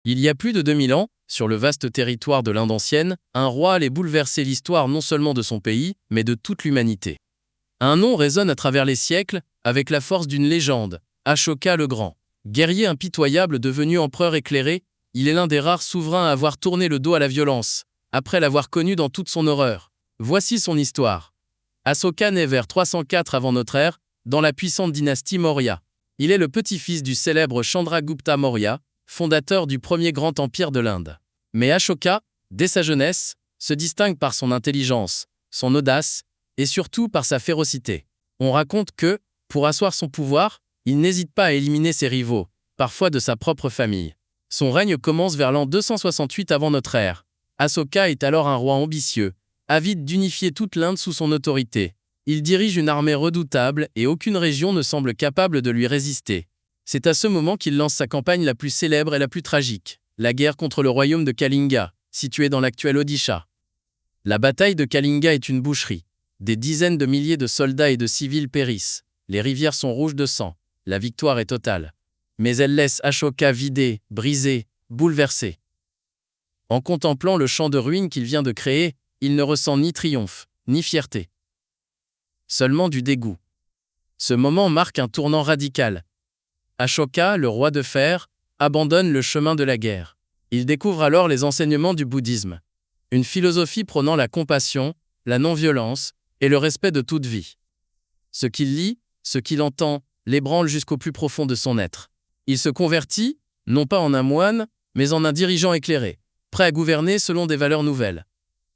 Il y a plus de 2000 ans, sur le vaste territoire de l'Inde ancienne, un roi allait bouleverser l'histoire non seulement de son pays, mais de toute l'humanité. Un nom résonne à travers les siècles, avec la force d'une légende, Ashoka le Grand. Guerrier impitoyable devenu empereur éclairé, il est l'un des rares souverains à avoir tourné le dos à la violence, après l'avoir connu dans toute son horreur. Voici son histoire. Ashoka naît vers 304 avant notre ère, dans la puissante dynastie Maurya. Il est le petit-fils du célèbre Chandragupta Maurya, fondateur du premier grand empire de l'Inde. Mais Ashoka, dès sa jeunesse, se distingue par son intelligence, son audace et surtout par sa férocité. On raconte que, pour asseoir son pouvoir, il n'hésite pas à éliminer ses rivaux, parfois de sa propre famille. Son règne commence vers l'an 268 avant notre ère. Ashoka est alors un roi ambitieux, avide d'unifier toute l'Inde sous son autorité. Il dirige une armée redoutable et aucune région ne semble capable de lui résister. C'est à ce moment qu'il lance sa campagne la plus célèbre et la plus tragique, la guerre contre le royaume de Kalinga, situé dans l'actuel Odisha. La bataille de Kalinga est une boucherie. Des dizaines de milliers de soldats et de civils périssent. Les rivières sont rouges de sang. La victoire est totale. Mais elle laisse Ashoka vidé, brisé, bouleversé. En contemplant le champ de ruines qu'il vient de créer, il ne ressent ni triomphe, ni fierté. Seulement du dégoût. Ce moment marque un tournant radical. Ashoka, le roi de fer, abandonne le chemin de la guerre. Il découvre alors les enseignements du bouddhisme. Une philosophie prônant la compassion, la non-violence et le respect de toute vie. Ce qu'il lit, ce qu'il entend, l'ébranle jusqu'au plus profond de son être. Il se convertit, non pas en un moine, mais en un dirigeant éclairé, prêt à gouverner selon des valeurs nouvelles.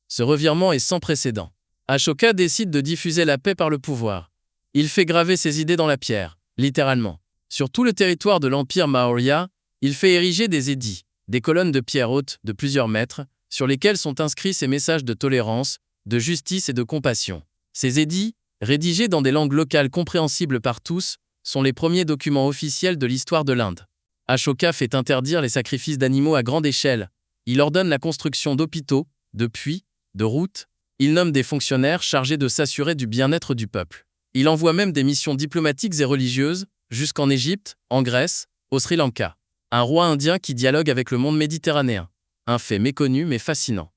Ce revirement est sans précédent. Ashoka décide de diffuser la paix par le pouvoir. Il fait graver ses idées dans la pierre, littéralement. Sur tout le territoire de l'empire Maurya, il fait ériger des édits, des colonnes de pierre hautes de plusieurs mètres, sur lesquelles sont inscrits ses messages de tolérance, de justice et de compassion. Ces édits, rédigés dans des langues locales compréhensibles par tous, sont les premiers documents officiels de l'histoire de l'Inde. Ashoka fait interdire les sacrifices d'animaux à grande échelle. Il ordonne la construction d'hôpitaux, de puits, de routes. Il nomme des fonctionnaires chargés de s'assurer du bien-être du peuple. Il envoie même des missions diplomatiques et religieuses, jusqu'en Égypte, en Grèce, au Sri Lanka. Un roi indien qui dialogue avec le monde méditerranéen. Un fait méconnu mais fascinant.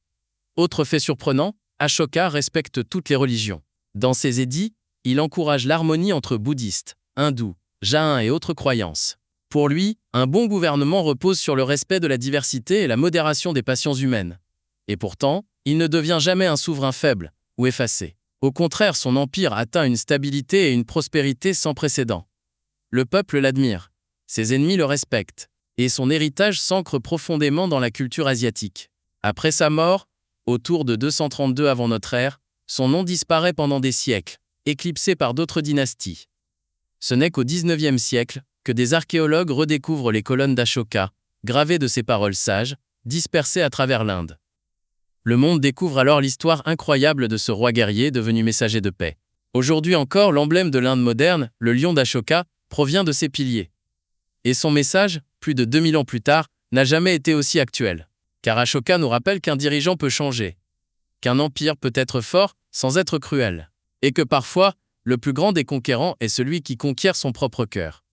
Autre fait surprenant, Ashoka respecte toutes les religions. Dans ses édits, il encourage l'harmonie entre bouddhistes, hindous, jains et autres croyances. Pour lui, un bon gouvernement repose sur le respect de la diversité et la modération des passions humaines. Et pourtant, il ne devient jamais un souverain faible ou effacé. Au contraire, son empire atteint une stabilité et une prospérité sans précédent. Le peuple l'admire, ses ennemis le respectent, et son héritage s'ancre profondément dans la culture asiatique. Après sa mort, autour de 232 avant notre ère, son nom disparaît pendant des siècles, éclipsé par d'autres dynasties. Ce n'est qu'au XIXe siècle que des archéologues redécouvrent les colonnes d'Ashoka, gravées de ses paroles sages, dispersées à travers l'Inde. Le monde découvre alors l'histoire incroyable de ce roi guerrier devenu messager de paix. Aujourd'hui encore, l'emblème de l'Inde moderne, le lion d'Ashoka, provient de ses piliers. Et son message, plus de 2000 ans plus tard, n'a jamais été aussi actuel. Car Ashoka nous rappelle qu'un dirigeant peut changer, qu'un empire peut être fort sans être cruel, et que parfois, le plus grand des conquérants est celui qui conquiert son propre cœur.